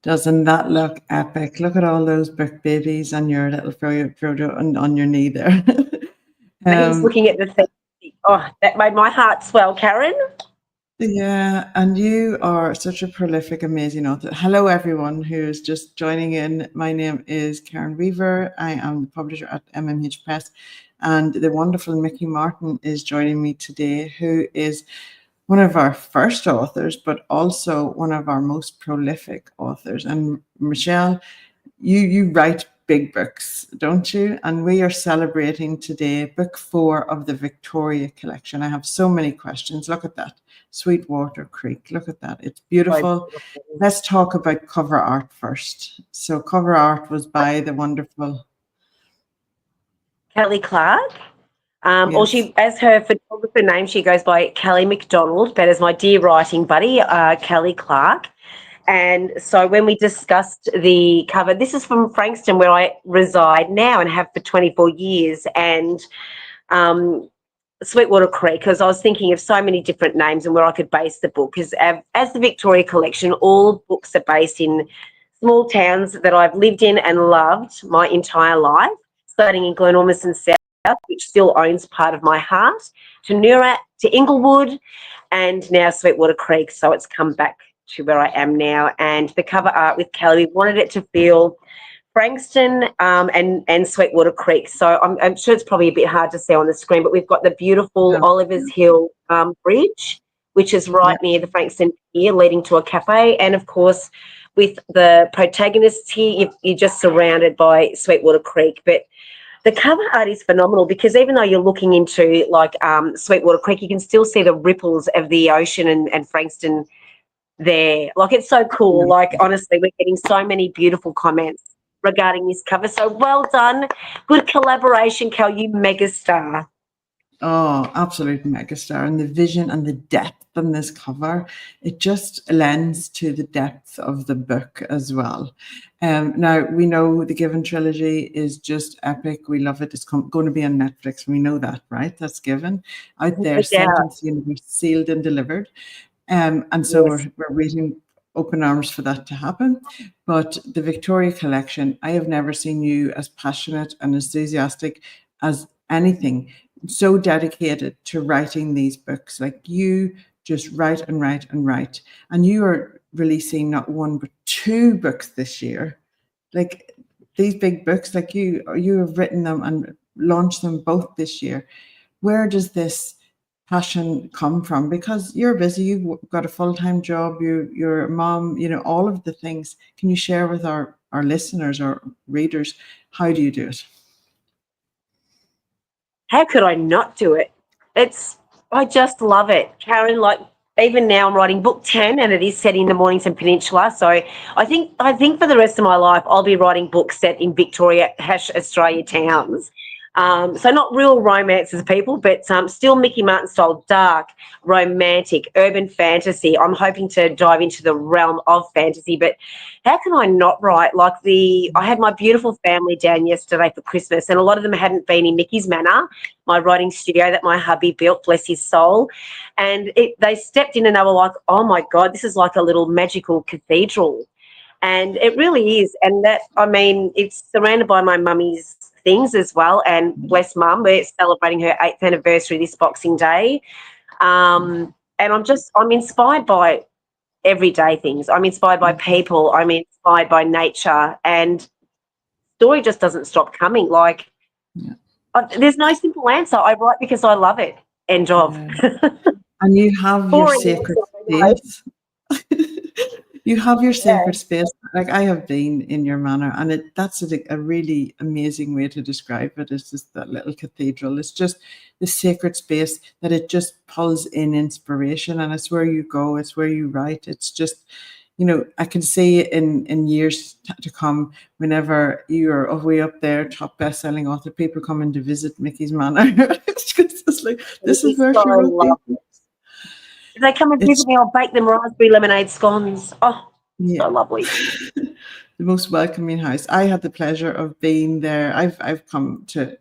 Doesn't that look epic? Look at all those book babies on your little photo on your knee there. He's um, looking at the thing. Oh, that made my heart swell, Karen. Yeah, and you are such a prolific, amazing author. Hello, everyone who's just joining in. My name is Karen Weaver. I am the publisher at MMH Press, and the wonderful Mickey Martin is joining me today, who is one of our first authors, but also one of our most prolific authors. And Michelle, you write big books, don't you? And we are celebrating today book 4 of the Victoria collection. I have so many questions. Look at that. Sweetwater Creek. Look at that. It's beautiful. Let's talk about cover art first. So cover art was by the wonderful Kelly Clark. Or yes. she, as her photographer name, she goes by Kelly McDonald, but as my dear writing buddy, Kelly Clark. And so when we discussed the cover, this is from Frankston, where I reside now and have for 24 years, and Sweetwater Creek, because I was thinking of so many different names and where I could base the book. Because as the Victoria collection, all books are based in small towns that I've lived in and loved my entire life, starting in Glenormand South, which still owns part of my heart, to Noorat, to Inglewood, and now Sweetwater Creek. So it's come back to where I am now. And the cover art with Kelly, we wanted it to feel Frankston and Sweetwater Creek. So I'm sure it's probably a bit hard to see on the screen, but we've got the beautiful No. Oliver's Hill Bridge, which is right near the Frankston Pier, leading to a cafe. And, of course, with the protagonists here, you're just surrounded by Sweetwater Creek. But the cover art is phenomenal because even though you're looking into, like, Sweetwater Creek, you can still see the ripples of the ocean and Frankston there. Like, it's so cool. Like, honestly, we're getting so many beautiful comments regarding this cover. So well done. Good collaboration, Cal, you megastar. Oh, absolute megastar. And the vision and the depth on this cover, it just lends to the depth of the book as well. Now, we know the Given trilogy is just epic. We love it. It's going to be on Netflix. We know that, right? That's given. Out there, No doubt. Sentence Universe, sealed and delivered. And so we're waiting open arms for that to happen. But the Victoria collection, I have never seen you as passionate and enthusiastic as anything, so dedicated to writing these books. Like, you just write and write and write. And you are releasing not one, but 2 books this year. Like, these big books, like you have written them and launched them both this year. Where does this passion come from? Because you're busy, you've got a full-time job, you're a mom, all of the things. Can you share with our listeners or readers, how do you do it? How could I not do it? I just love it. Karen, like, even now I'm writing book 10 and it is set in the Mornington Peninsula. So I think for the rest of my life, I'll be writing books set in Victoria / Australia towns. So not real romances, people, but still Mickey Martin style, dark, romantic, urban fantasy. I'm hoping to dive into the realm of fantasy, but how can I not write? Like, I had my beautiful family down yesterday for Christmas, and a lot of them hadn't been in Mickey's Manor, my writing studio that my hubby built, bless his soul. And they stepped in and they were like, oh my God, this is like a little magical cathedral. And it really is. And it's surrounded by my mummy's things as well. And bless mum, we're celebrating her 8th anniversary this Boxing Day. And I'm inspired by everyday things. I'm inspired by people. I'm inspired by nature. And story just doesn't stop coming. Like, there's no simple answer. I write because I love it. End of. And you have your Boring sacred answer, space. You have your sacred space. Like, I have been in your manor, and that's a really amazing way to describe it. It's just that little cathedral. It's just the sacred space that it just pulls in inspiration, and it's where you go. It's where you write. It's just, I can see in years to come, whenever you are way up there, top best-selling author, people coming to visit Mickey's Manor. It's just like, this is where she wrote these. If they come and visit me, I'll bake them raspberry lemonade scones. Oh, yeah. so lovely. The most welcoming house. I had the pleasure of being there. I've come to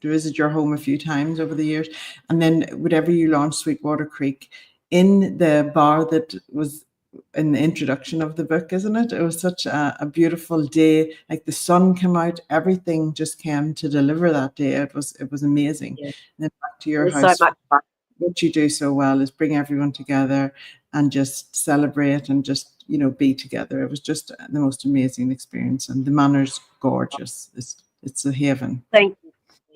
visit your home a few times over the years. And then whenever you launched Sweetwater Creek, in the bar that was in the introduction of the book, isn't it? It was such a beautiful day. Like the sun came out, everything just came to deliver that day. It was amazing. Yeah. And then back to It your was so house, much fun. what you do so well is bring everyone together and just celebrate and just, be together. It was just the most amazing experience, and the manor's gorgeous. It's a haven. Thank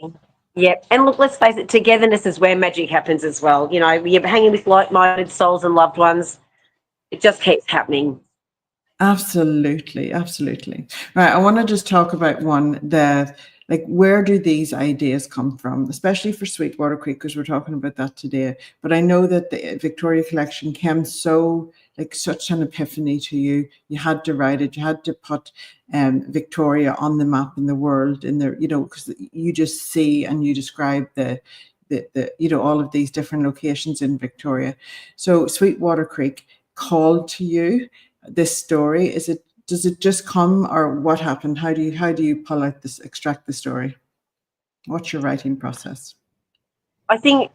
you. Yep. And look, let's face it, togetherness is where magic happens as well. You're hanging with like-minded souls and loved ones. It just keeps happening. Absolutely, absolutely. Right. I want to just talk about one that, like, where do these ideas come from, especially for Sweetwater Creek, because we're talking about that today. But I know that the Victoria collection came such an epiphany to you. You had to write it. You had to put Victoria on the map in the world, in there, because you just see and you describe the all of these different locations in Victoria. So Sweetwater Creek called to you this story. Does it just come, or what happened? How do you pull out this, extract the story? What's your writing process? I think,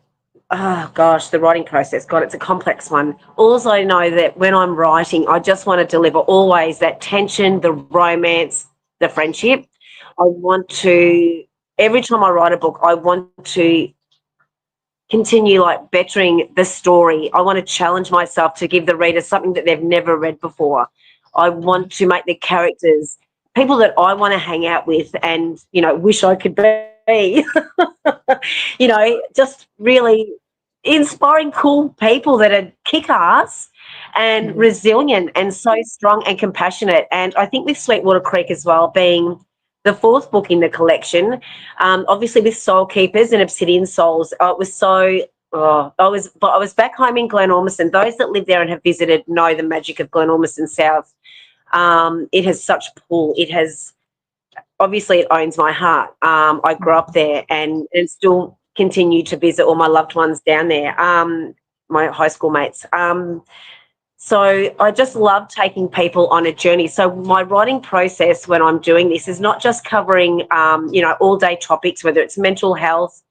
oh gosh, the writing process, God, it's a complex one. Also, I know that when I'm writing, I just want to deliver always that tension, the romance, the friendship. Every time I write a book, I want to continue like bettering the story. I want to challenge myself to give the reader something that they've never read before. I want to make the characters people that I want to hang out with and, wish I could be, just really inspiring, cool people that are kick-ass and resilient and so strong and compassionate. And I think with Sweetwater Creek as well, being the fourth book in the collection, obviously with Soul Keepers and Obsidian Souls, it was so. I was back home in Glenormondson. Those that live there and have visited know the magic of Glenormondson South. It has such pull. Obviously it owns my heart. I grew up there and still continue to visit all my loved ones down there, my high school mates. So I just love taking people on a journey. So my writing process when I'm doing this is not just covering, all day topics, whether it's mental health,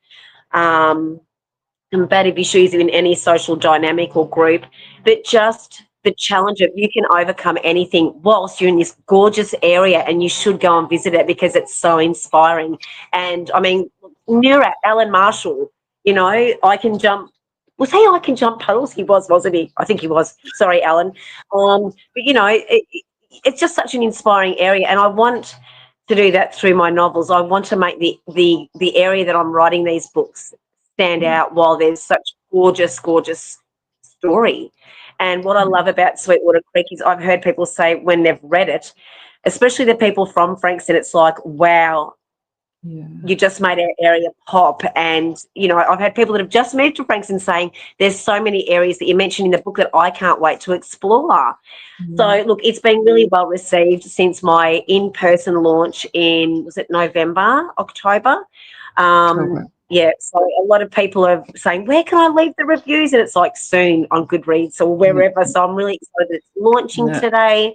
combative issues in any social dynamic or group, but just the challenge of you can overcome anything whilst you're in this gorgeous area, and you should go and visit it because it's so inspiring. And I mean, Murat, Alan Marshall, I can jump. Was he I can jump puddles? He was, wasn't he? I think he was. Sorry, Alan. But it's just such an inspiring area, and I want to do that through my novels. I want to make the area that I'm writing these books stand out while there's such gorgeous story. And what I love about Sweetwater Creek is I've heard people say when they've read it, especially the people from Frankston, it's like, wow, you just made our area pop. And, I've had people that have just moved to Frankston saying there's so many areas that you mentioned in the book that I can't wait to explore. So, look, it's been really well received since my in-person launch in, was it November, October? Yeah, so a lot of people are saying, where can I leave the reviews? And it's like soon on Goodreads or wherever. So I'm really excited it's launching today.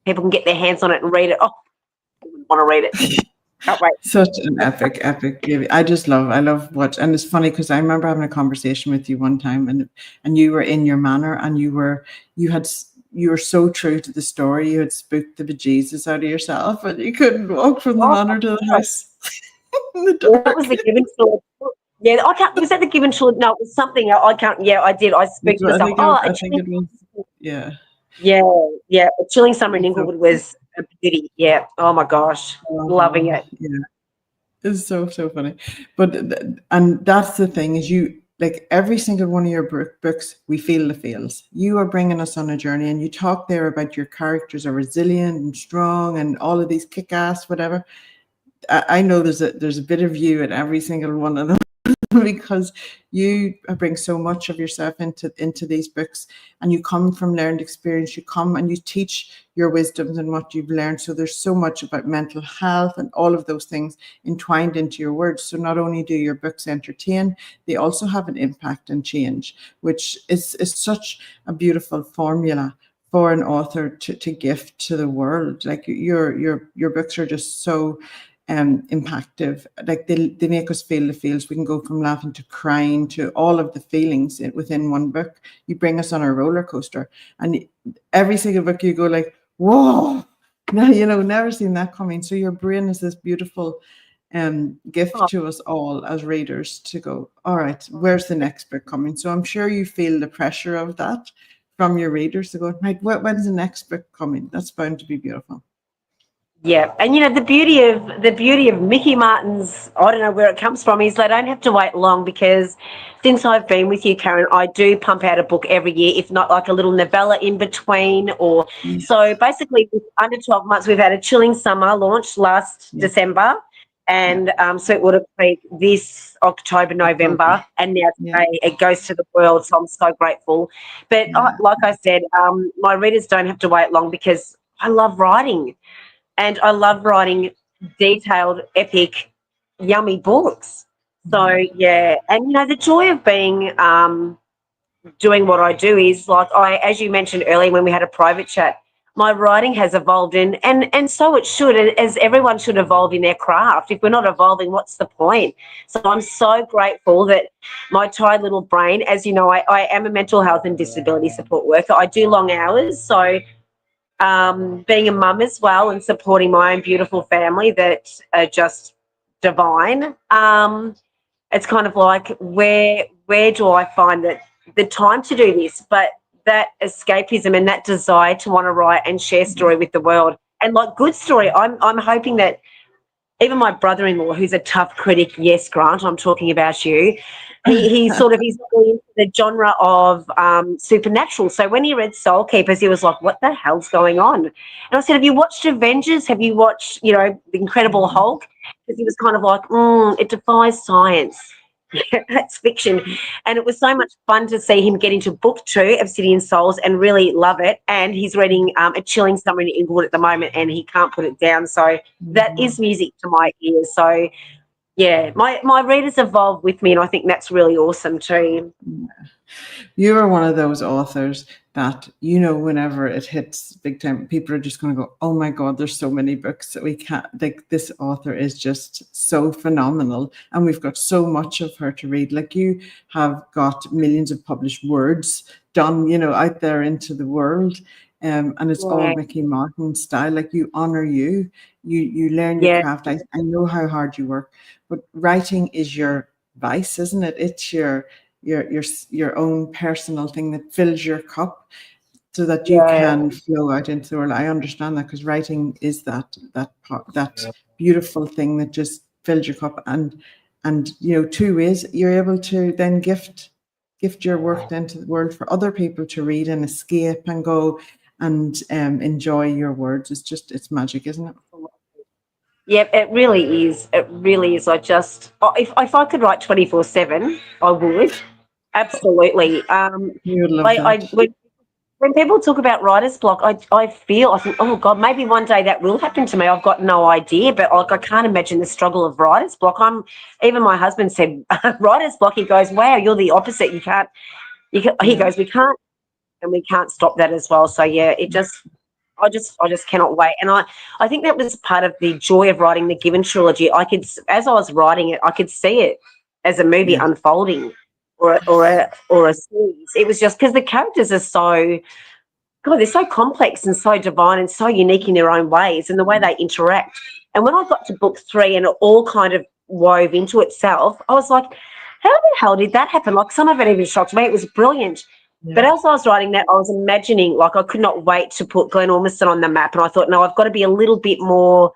People can get their hands on it and read it. Oh, I want to read it. Can't wait. Such an epic I love what, and it's funny because I remember having a conversation with you one time, and you were in your manor, and you were so true to the story. You had spooked the bejesus out of yourself, and you couldn't walk from the manor to the house. In the dark. That was the Given Sword. Yeah, I can't. Was that the Given Sword? No, it was something. I can't. Yeah, I did. I spoke to myself. I think it was. Yeah. Yeah. A Chilling Summer in Inglewood was a beauty. Yeah. Oh my gosh, loving it. Yeah, it's so funny. But and that's the thing is like every single one of your books, we feel the feels. You are bringing us on a journey, and you talk there about your characters are resilient and strong, and all of these kick-ass whatever. I know there's a bit of you in every single one of them because you bring so much of yourself into these books, and you come from learned experience. You come and you teach your wisdoms and what you've learned. So there's so much about mental health and all of those things entwined into your words. So not only do your books entertain, they also have an impact and change, which is such a beautiful formula for an author to gift to the world. Like your books are just so impactive. Like they make us feel the feels. We can go from laughing to crying to all of the feelings within one book. You bring us on a roller coaster, and every single book you go like, whoa, now never seen that coming. So your brain is this beautiful gift to us all as readers to go, all right, where's the next book coming? So I'm sure you feel the pressure of that from your readers to go, right, when's the next book coming? That's bound to be beautiful. Yeah, and the beauty of Mickey Martin's, I don't know where it comes from, is they don't have to wait long, because since I've been with you, Karen, I do pump out a book every year, if not like a little novella in between. Or so basically, under 12 months, we've had a Chilling Summer launched last December, and so it would have been this October, November, and now today it goes to the world. So I'm so grateful. But like I said, my readers don't have to wait long, because I love writing. And I love writing detailed, epic, yummy books. So, and, the joy of being doing what I do is, like, as you mentioned earlier when we had a private chat, my writing has evolved, and so it should, as everyone should evolve in their craft. If we're not evolving, what's the point? So I'm so grateful that my tired little brain, as you know, I am a mental health and disability support worker. I do long hours, so being a mum as well and supporting my own beautiful family that are just divine. It's kind of like, where do I find the time to do this? But that escapism and that desire to want to write and share story with the world, and like good story, I'm hoping that even my brother-in-law, who's a tough critic, yes, Grant, I'm talking about you, he's really into the genre of supernatural. So when he read Soul Keepers, he was like, what the hell's going on? And I said, have you watched Avengers? Have you watched, The Incredible Hulk? Because he was kind of like, it defies science. That's fiction. And it was so much fun to see him get into book 2, Obsidian Souls, and really love it. And he's reading A Chilling Summer in England at the moment, and he can't put it down. So that is music to my ears. So, my readers evolve with me, and I think that's really awesome too. You are one of those authors that, whenever it hits big time, people are just going to go, oh my God, there's so many books that we can't, like, this author is just so phenomenal. And we've got so much of her to read. Like, you have got millions of published words done, out there into the world. And it's all Mickey Martin style. Like, you honor you learn your craft. I know how hard you work, but writing is your vice, isn't it? It's your own personal thing that fills your cup so that you can flow out into the world. I understand that, because writing is that beautiful thing that just fills your cup, and 2 ways you're able to then gift your work into the world for other people to read and escape and go and enjoy your words. It's magic, isn't it? Yep, it really is. It really is. If I could write 24/7, I would. Absolutely. You would love that. When people talk about writer's block, I think, oh God, maybe one day that will happen to me. I've got no idea, but I can't imagine the struggle of writer's block. Even my husband said writer's block. He goes, wow, you're the opposite. He goes, we can't, and we can't stop that as well. So I just cannot wait. And I think that was part of the joy of writing the Given trilogy. As I was writing it, I could see it as a movie unfolding, or a series. It was just because the characters are they're so complex and so divine and so unique in their own ways, and the way they interact. And when I got to book 3 and it all kind of wove into itself, I was like, how the hell did that happen? Like, some of it even shocked me. It was brilliant. Yeah. But as I was writing that, I was imagining, like, I could not wait to put Glen Ormiston on the map. And I thought, no, I've got to be a little bit more,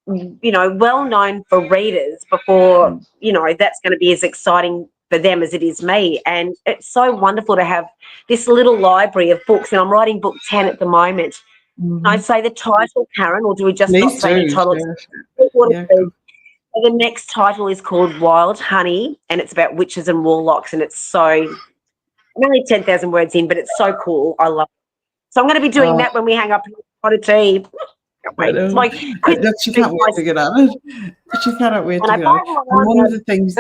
well-known for readers before, that's going to be as exciting for them as it is me. And it's so wonderful to have this little library of books. And I'm writing book 10 at the moment. Mm-hmm. I'd say the title, Karen, or do we just not say the title? Yeah. The next title is called Wild Honey, and it's about witches and warlocks, and I'm only 10,000 words in, but it's so cool. I love it. So I'm going to be doing that when we hang up pot of tea. She can't wait to get at it. She cannot wait to get at it. And one of the things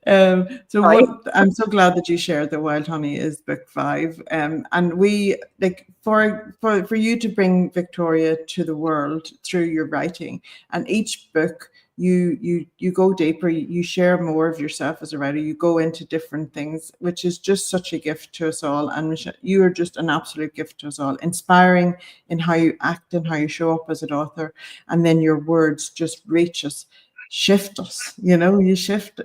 So Right. I'm so glad that you shared that Wild Honey is book 5. And we like for you to bring Victoria to the world through your writing, and each book you go deeper, you share more of yourself as a writer, you go into different things, which is just such a gift to us all. And Michelle, you are just an absolute gift to us all, inspiring in how you act and how you show up as an author, and then your words just reach us, shift us, you shift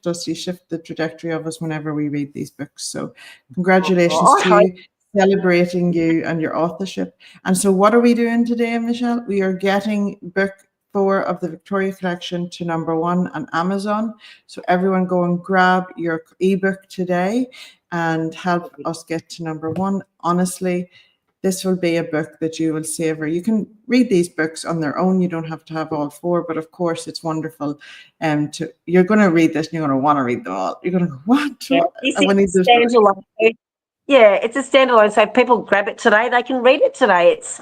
us, you shift the trajectory of us whenever we read these books. So congratulations to Oh, you, celebrating you and your authorship. And so what are we doing today, Michelle? We are getting book 4 of the Victoria collection to number 1 on Amazon. So everyone go and grab your ebook today and help us get to number 1. Honestly, this will be a book that you will savor. You can read these books on their own. You don't have to have all 4, but of course it's wonderful. You're going to read this and you're going to want to read them all. You're going to go, what? yeah. This I need is this. standalone. Yeah, it's a standalone. So if people grab it today, they can read it today. It's,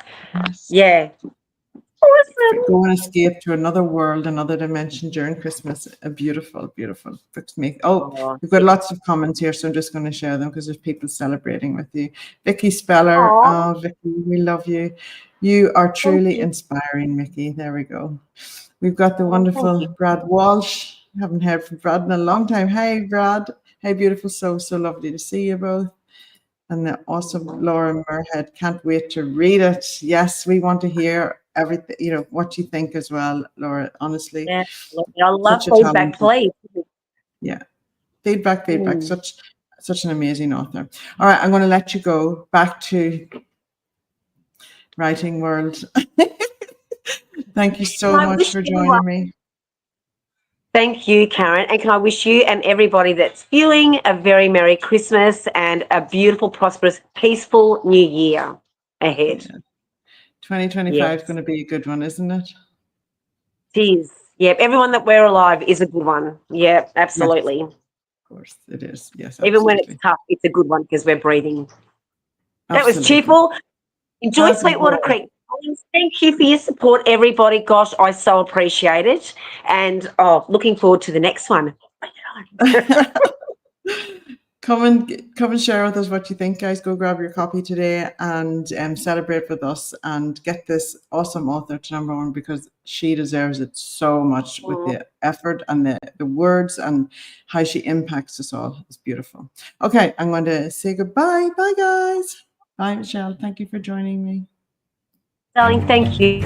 yeah. Awesome. Go and escape to another world, another dimension during Christmas. A beautiful, beautiful book to make. Oh, we've got lots of comments here, so I'm just going to share them because there's people celebrating with you. Vicky Speller, aw, Vicky, we love you. You are thank truly you. inspiring, Mickey. There we go. We've got the Oh, thank wonderful you. Brad Walsh. Haven't heard from Brad in a long time. Hey, Brad. Hey, beautiful. So lovely to see you both. And the awesome Laura Muirhead. Can't wait to read it. Yes, we want to hear everything, what you think as well, Laura. Honestly, Yeah, I love such a feedback, talented, please. yeah. Feedback. Mm. Such an amazing author. All right, I'm going to let you go back to writing world. Thank you Can so I much wish for everyone, joining me. thank you, Karen, and can I wish you and everybody that's viewing a very Merry Christmas and a beautiful, prosperous, peaceful New Year ahead. Yeah. 2025 is Yes, going to be a good one, isn't it? it is. Yep, everyone that we're alive is a good one. Yep, Yes, absolutely. of course it is. Yes, Even when it's absolutely. tough, it's a good one because we're breathing. That was Absolutely. cheerful. Enjoy As it Sweetwater was. Creek. Thank you for your support, everybody. Gosh, I so appreciate it. And looking forward to the next one. Come and share with us what you think, guys. Go grab your copy today and celebrate with us and get this awesome author to number 1 because she deserves it so much with the effort and the words and how she impacts us all. It's beautiful. Okay, I'm going to say goodbye. Bye, guys. Bye, Michelle. Thank you for joining me. Darling, thank you.